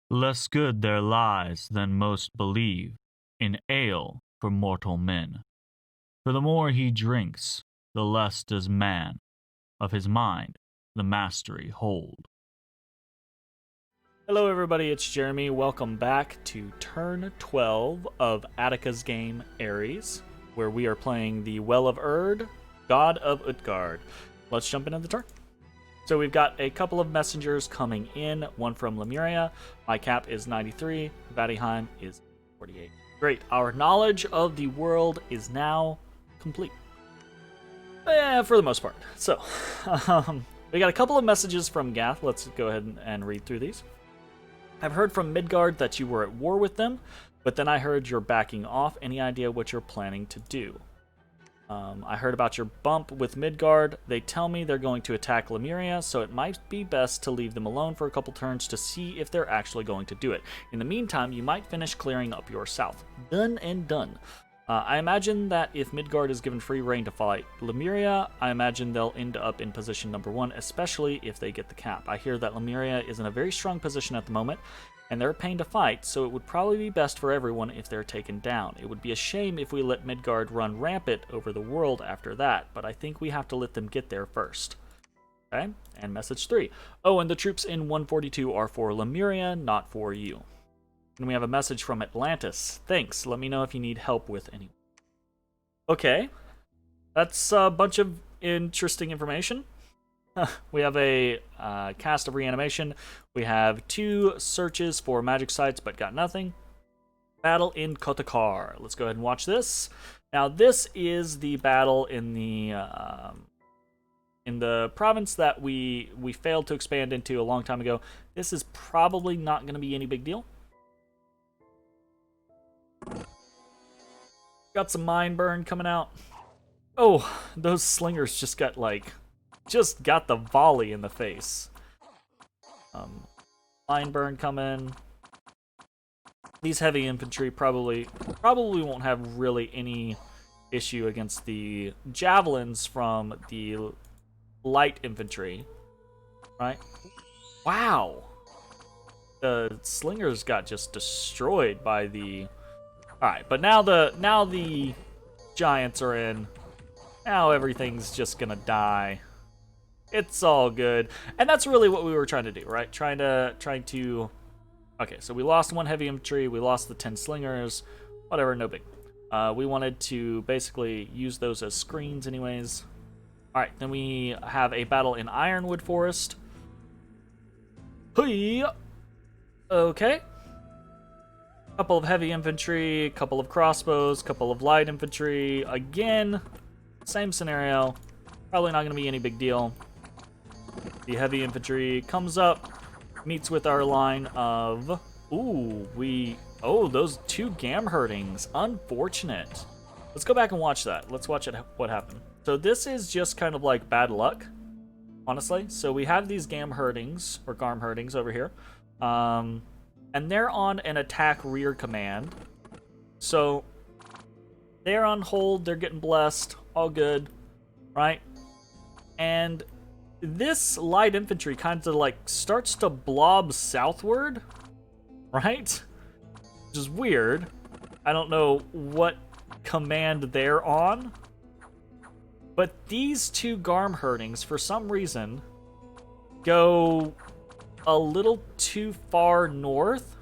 Less good there lies than most believe in ale for mortal men. For the more he drinks, the less does man of his mind the mastery hold. Hello, everybody, it's Jeremy. Welcome back to turn 12 of Attica's game Aries, where we are playing the Well of Urd, God of Utgard. Let's jump into the turn. So we've got a couple of messengers coming in, one from Lemuria. My cap is 93, Vadihheim is 48. Great, our knowledge of the world is now complete. For the most part. So, we got a couple of messages from Gath. Let's go ahead and read through these. I've heard from Midgard that you were at war with them, but then I heard you're backing off. Any idea what you're planning to do? I heard about your bump with Midgard. They tell me they're going to attack Lemuria, so it might be best to leave them alone for a couple turns to see if they're actually going to do it. In the meantime, you might finish clearing up your south. Done and done. I imagine that if Midgard is given free reign to fight Lemuria, I imagine they'll end up in position number 1, especially if they get the cap. I hear that Lemuria is in a very strong position at the moment, and they're a pain to fight, so it would probably be best for everyone if they're taken down. It would be a shame if we let Midgard run rampant over the world after that, but I think we have to let them get there first. Okay, and message 3. Oh, and the troops in 142 are for Lemuria, not for you. And we have a message from Atlantis. Thanks, let me know if you need help with anyone. Okay, that's a bunch of interesting information. We have a cast of reanimation. We have 2 searches for magic sites, but got nothing. Battle in Kotakar. Let's go ahead and watch this. Now, this is the battle in the province that we failed to expand into a long time ago. This is probably not going to be any big deal. Got some mind burn coming out. Oh, those slingers just got the volley in the face. Line burn coming. These heavy infantry probably won't have really any issue against the javelins from the light infantry, right? Wow, the slingers got just destroyed by the. All right, but now the giants are in. Now everything's just gonna die. It's all good. And that's really what we were trying to do, right? Trying to Okay, so we lost 1 heavy infantry, we lost the 10 slingers, whatever, no big. We wanted to basically use those as screens anyways. Alright, then we have a battle in Ironwood Forest. Hui! Okay. Couple of heavy infantry, couple of crossbows, couple of light infantry. Again, same scenario. Probably not going to be any big deal. The heavy infantry comes up, meets with our line of... Oh, those 2 Gamherdings. Unfortunate. Let's go back and watch that. Let's watch what happened. So this is just kind of like bad luck, honestly. So we have these Gamherdings, or Garmherdings over here. And they're on an attack rear command. So they're on hold, they're getting blessed, all good, right? And this light infantry kind of starts to blob southward, right? Which is weird. I don't know what command they're on. But these 2 Garmherdings, for some reason, go a little too far north,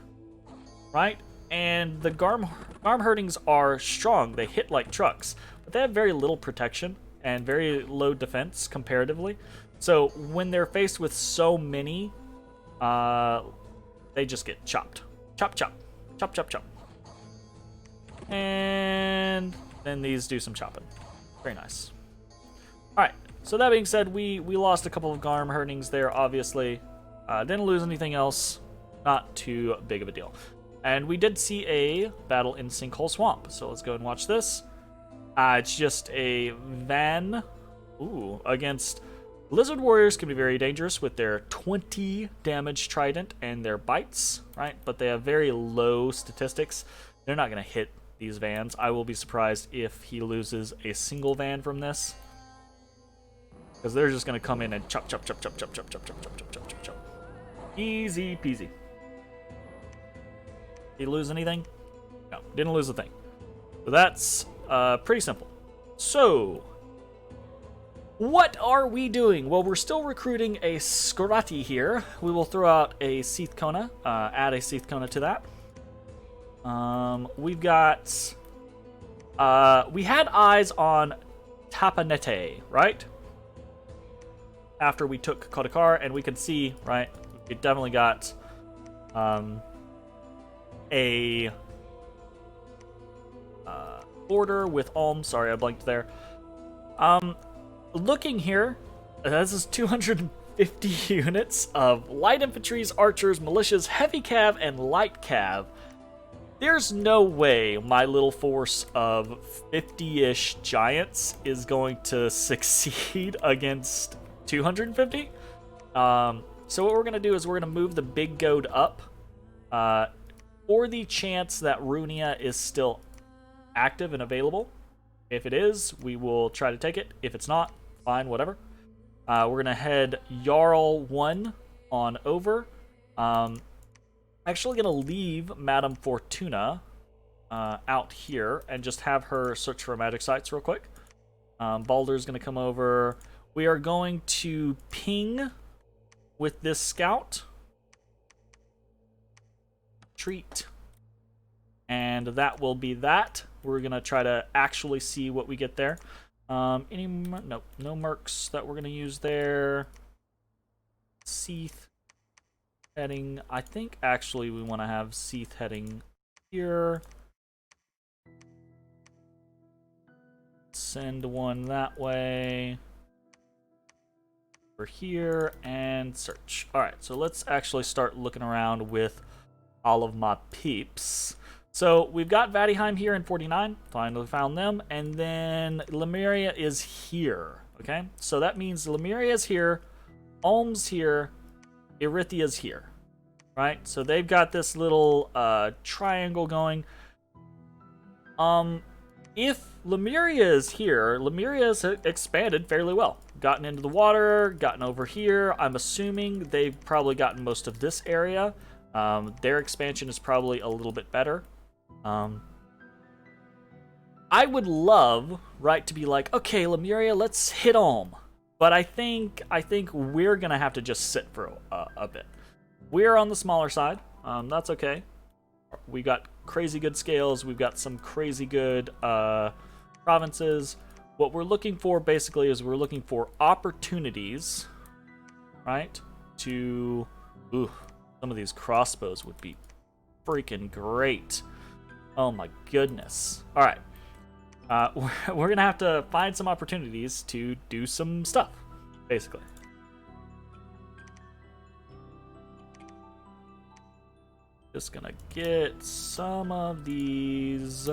right? And the Garmherdings are strong. They hit like trucks, but they have very little protection and very low defense comparatively. So when they're faced with so many, they just get chopped. Chop, chop. Chop, chop, chop. And then these do some chopping. Very nice. Alright, so that being said, we lost a couple of Garmherdings there, obviously. Didn't lose anything else. Not too big of a deal. And we did see a battle in Sinkhole Swamp. So let's go and watch this. It's just a van. Against Lizard Warriors can be very dangerous with their 20 damage trident and their bites, right? But they have very low statistics. They're not going to hit these vans. I will be surprised if he loses a single van from this. Because they're just going to come in and chop, chop, chop, chop, chop, chop, chop, chop, chop, chop, chop, chop, chop. Easy peasy. Did he lose anything? No, didn't lose a thing. So that's pretty simple. So, what are we doing? Well, we're still recruiting a Skrati here. We will throw out a Seath Kona, add a Seath Kona to that. We've got... we had eyes on Tapanete, right? After we took Kodakar, and we could see, right, it definitely got a border with Ulm. Sorry, I blanked there. Looking here, this is 250 units of light infantries, archers, militias, heavy cav, and light cav. There's no way my little force of 50-ish giants is going to succeed against 250. So what we're going to do is we're going to move the big goad up for the chance that Runia is still active and available. If it is, we will try to take it. If it's not, fine, whatever. We're going to head Jarl 1 on over. Actually going to leave Madame Fortuna out here and just have her search for magic sites real quick. Baldur's going to come over. We are going to ping with this scout. Treat. And that will be that. We're going to try to actually see what we get there. No mercs that we're going to use there. Seath heading. I think actually we want to have Seath heading here. Send one that way. Over here and search. Alright, so let's actually start looking around with all of my peeps. So we've got Vadheim here in 49. Finally found them. And then Lemuria is here. Okay, so that means Lemuria is here. Ulm's here. Erithia's here. Right? So they've got this little triangle going. If Lemuria is here, Lemuria has expanded fairly well. Gotten into the water, gotten over here. I'm assuming they've probably gotten most of this area. Their expansion is probably a little bit better. I would love, right, to be like, okay, Lemuria, let's hit Ulm. But I think we're gonna have to just sit for a bit. We're on the smaller side. That's okay. We got crazy good scales. We've got some crazy good provinces. What we're looking for basically is we're looking for opportunities, right? To, some of these crossbows would be freaking great. Oh my goodness. All right. We're going to have to find some opportunities to do some stuff, basically. Just going to get some of these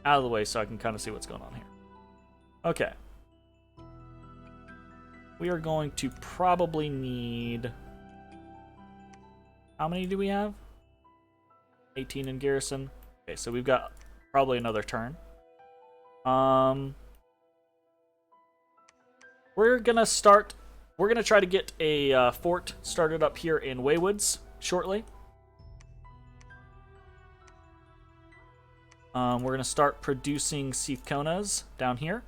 out of the way so I can kind of see what's going on here. Okay. We are going to probably need... How many do we have? 18 in garrison. Okay, so we've got probably another turn. We're gonna try to get a fort started up here in Waywoods shortly. We're gonna start producing Seath Konas down here.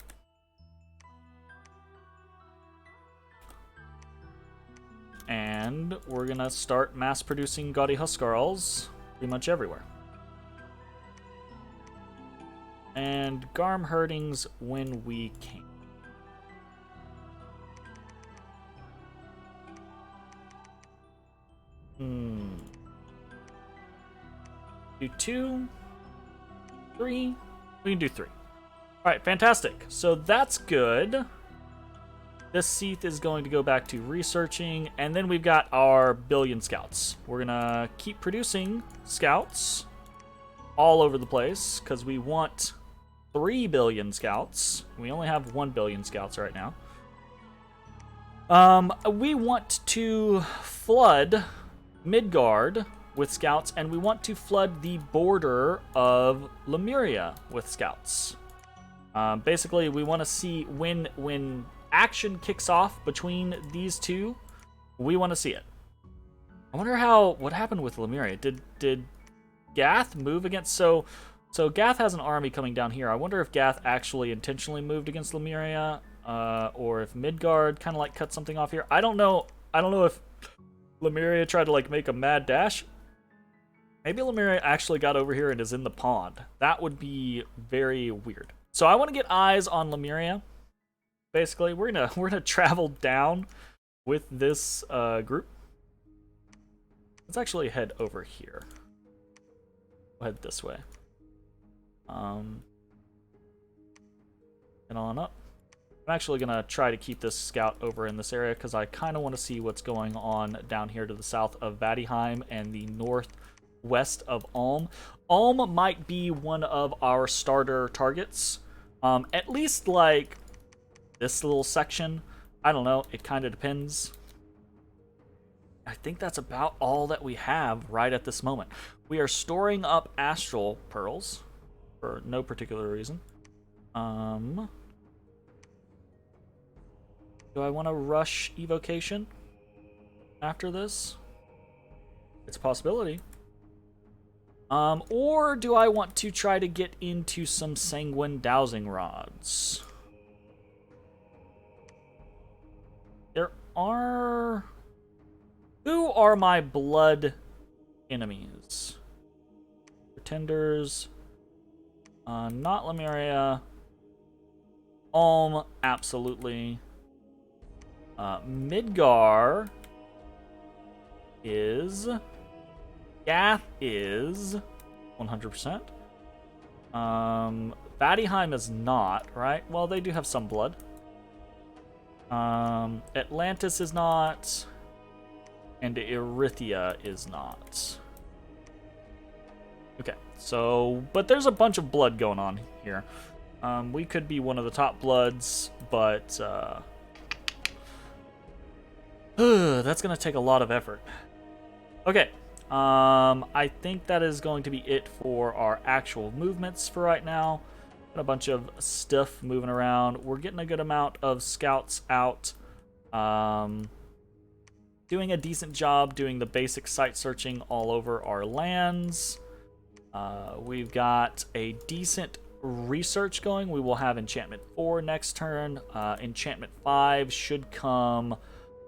And we're gonna start mass producing Gaudy Huskarls pretty much everywhere. And Garm Herdings when we can. Do 2, 3. We can do 3. Alright, fantastic. So that's good. This Seath is going to go back to researching, and then we've got our billion scouts. We're gonna keep producing scouts all over the place, because we want 3 billion scouts. We only have 1 billion scouts right now. We want to flood Midgard with scouts, and we want to flood the border of Lemuria with scouts. Basically, we want to see when action kicks off between these two, we want to see it. I wonder what happened with Lemuria. Did Gath move against... So Gath has an army coming down here. I wonder if Gath actually intentionally moved against Lemuria, or if Midgard kind of like cut something off here. I don't know. I don't know if Lemuria tried to like make a mad dash. Maybe Lemuria actually got over here and is in the pond. That would be very weird. So I want to get eyes on Lemuria. Basically, we're gonna travel down with this group. Let's actually head over here. We'll head this way. And on up. I'm actually gonna try to keep this scout over in this area because I kind of want to see what's going on down here to the south of Vadheim and the northwest of Ulm. Ulm might be one of our starter targets. At least like this little section. I don't know. It kind of depends. I think that's about all that we have right at this moment. We are storing up astral pearls for no particular reason. Do I want to rush evocation after this? It's a possibility. Or do I want to try to get into some sanguine dowsing rods? There are... Who are my blood enemies? Pretenders. Not Lemuria. Ulm, absolutely. Midgar is... Gath is 100%. Vadheim is not, right? Well, they do have some blood. Atlantis is not. And Erythia is not. Okay, so... But there's a bunch of blood going on here. We could be one of the top bloods, but... that's going to take a lot of effort. Okay. I think that is going to be it for our actual movements for right now. Got a bunch of stuff moving around. We're getting a good amount of scouts out. Doing a decent job doing the basic site searching all over our lands. We've got a decent research going. We will have Enchantment 4 next turn. Enchantment 5 should come...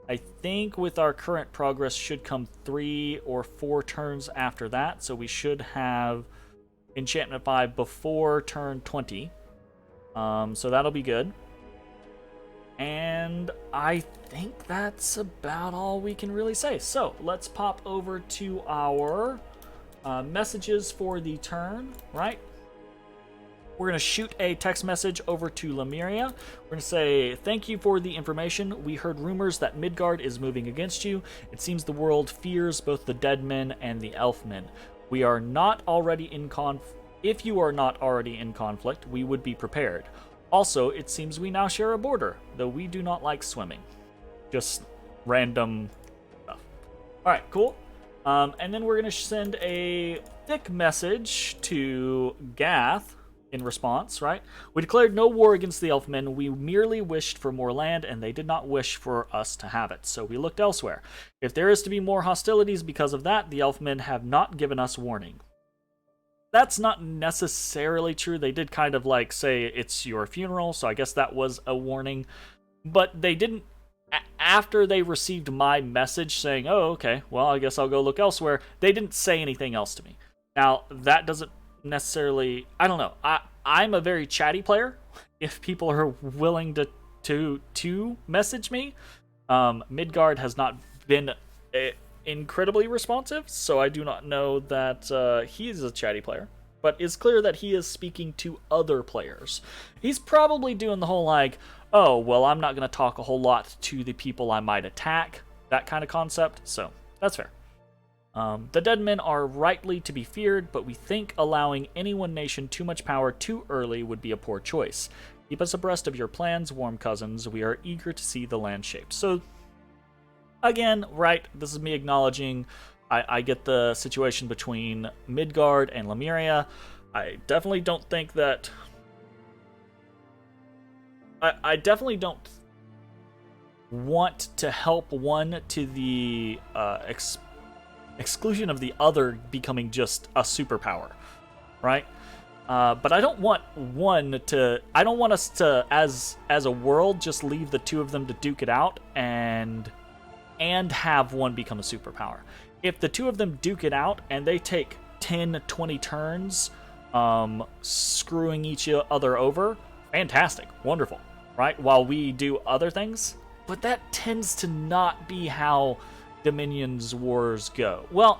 I think with our current progress should come 3 or 4 turns after that. So we should have Enchantment 5 before turn 20. So that'll be good. And I think that's about all we can really say. So let's pop over to our messages for the turn, right? We're going to shoot a text message over to Lemuria. We're going to say, thank you for the information. We heard rumors that Midgard is moving against you. It seems the world fears both the dead men and the elf men. We are not already in If you are not already in conflict, we would be prepared. Also, it seems we now share a border, though we do not like swimming. Just random stuff. Alright, cool. And then we're going to send a thick message to Gath. In response, right? We declared no war against the Elfmen. We merely wished for more land, and they did not wish for us to have it, so we looked elsewhere. If there is to be more hostilities because of that, the Elfmen have not given us warning. That's not necessarily true. They did kind of like say it's your funeral, so I guess that was a warning. But they didn't... After they received my message saying, oh, okay, well, I guess I'll go look elsewhere, they didn't say anything else to me. Now, that doesn't necessarily... I don't know. I'm a very chatty player. If people are willing to message me, Midgard has not been incredibly responsive, so I do not know that he is a chatty player. But it's clear that he is speaking to other players. He's probably doing the whole like, oh, well, I'm not going to talk a whole lot to the people I might attack, that kind of concept. So that's fair. The dead men are rightly to be feared, but we think allowing any one nation too much power too early would be a poor choice. Keep us abreast of your plans, warm cousins. We are eager to see the land shaped. So, again, right, this is me acknowledging I get the situation between Midgard and Lemuria. I definitely don't think that... I definitely don't want to help one to the exclusion of the other becoming just a superpower, right? But I don't want I don't want us to, as a world, just leave the two of them to duke it out and have one become a superpower. If the two of them duke it out and they take 10, 20 turns screwing each other over, fantastic, wonderful, right? While we do other things. But that tends to not be how Dominion's wars go. Well,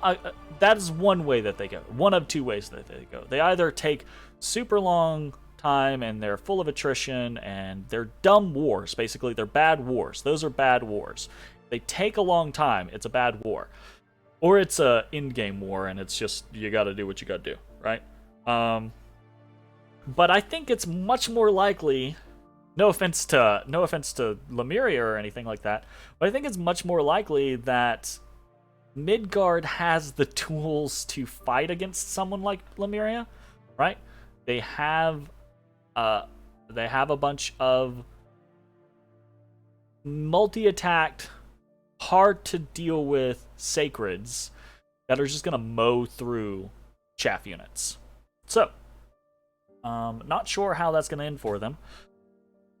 that is one way that they go. One of two ways that they go. They either take super long time and they're full of attrition and they're dumb wars. Basically, they're bad wars. Those are bad wars. They take a long time. It's a bad war. Or it's a in-game war and it's just you got to do what you got to do, right? But I think it's much more likely. No offense to Lemuria or anything like that, but I think it's much more likely that Midgard has the tools to fight against someone like Lemuria, right? They have a bunch of multi-attacked, hard to deal with sacreds that are just gonna mow through chaff units. So, not sure how that's gonna end for them.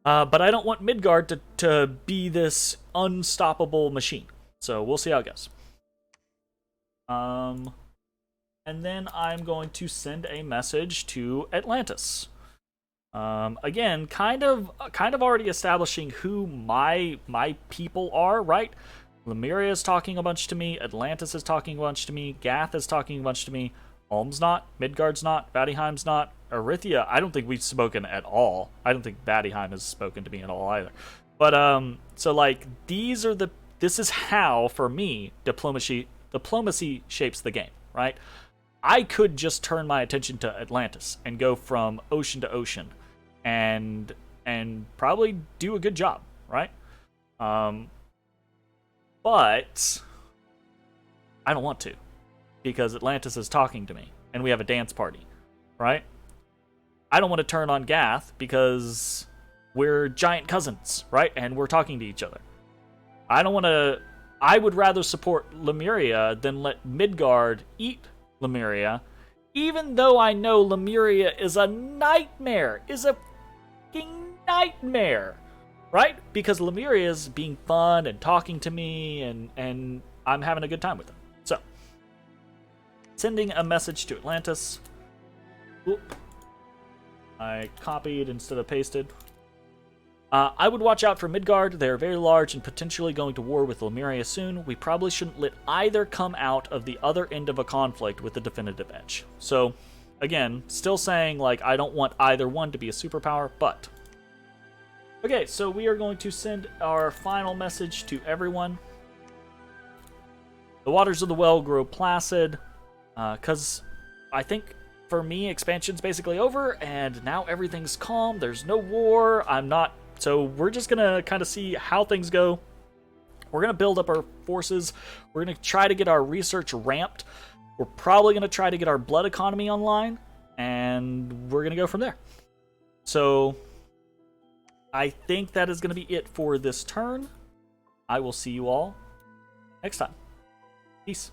But I don't want Midgard to be this unstoppable machine. So we'll see how it goes. And then I'm going to send a message to Atlantis. Again, kind of already establishing who my people are, right? Lemuria is talking a bunch to me. Atlantis is talking a bunch to me. Gath is talking a bunch to me. Ulm's not. Midgard's not. Vadiheim's not. Arithia, I don't think we've spoken at all. I don't think Vadiheim has spoken to me at all either. But so like this is how, for me, diplomacy shapes the game, right? I could just turn my attention to Atlantis and go from ocean to ocean and probably do a good job, right? But I don't want to, because Atlantis is talking to me and we have a dance party, right? I don't want to turn on Gath because we're giant cousins, right? And we're talking to each other. I would rather support Lemuria than let Midgard eat Lemuria, even though I know Lemuria is a nightmare, is a fucking nightmare, right? Because Lemuria is being fun and talking to me, and I'm having a good time with them. So, sending a message to Atlantis. Oop. I copied instead of pasted. I would watch out for Midgard. They are very large and potentially going to war with Lemuria soon. We probably shouldn't let either come out of the other end of a conflict with a definitive edge. So, again, still saying, like, I don't want either one to be a superpower, but... Okay, so we are going to send our final message to everyone. The waters of the well grow placid, because I think... For me, expansion's basically over, and now everything's calm. There's no war. So we're just gonna kind of see how things go. We're gonna build up our forces. We're gonna try to get our research ramped. We're probably gonna try to get our blood economy online, and we're gonna go from there. So I think that is gonna be it for this turn. I will see you all next time. Peace.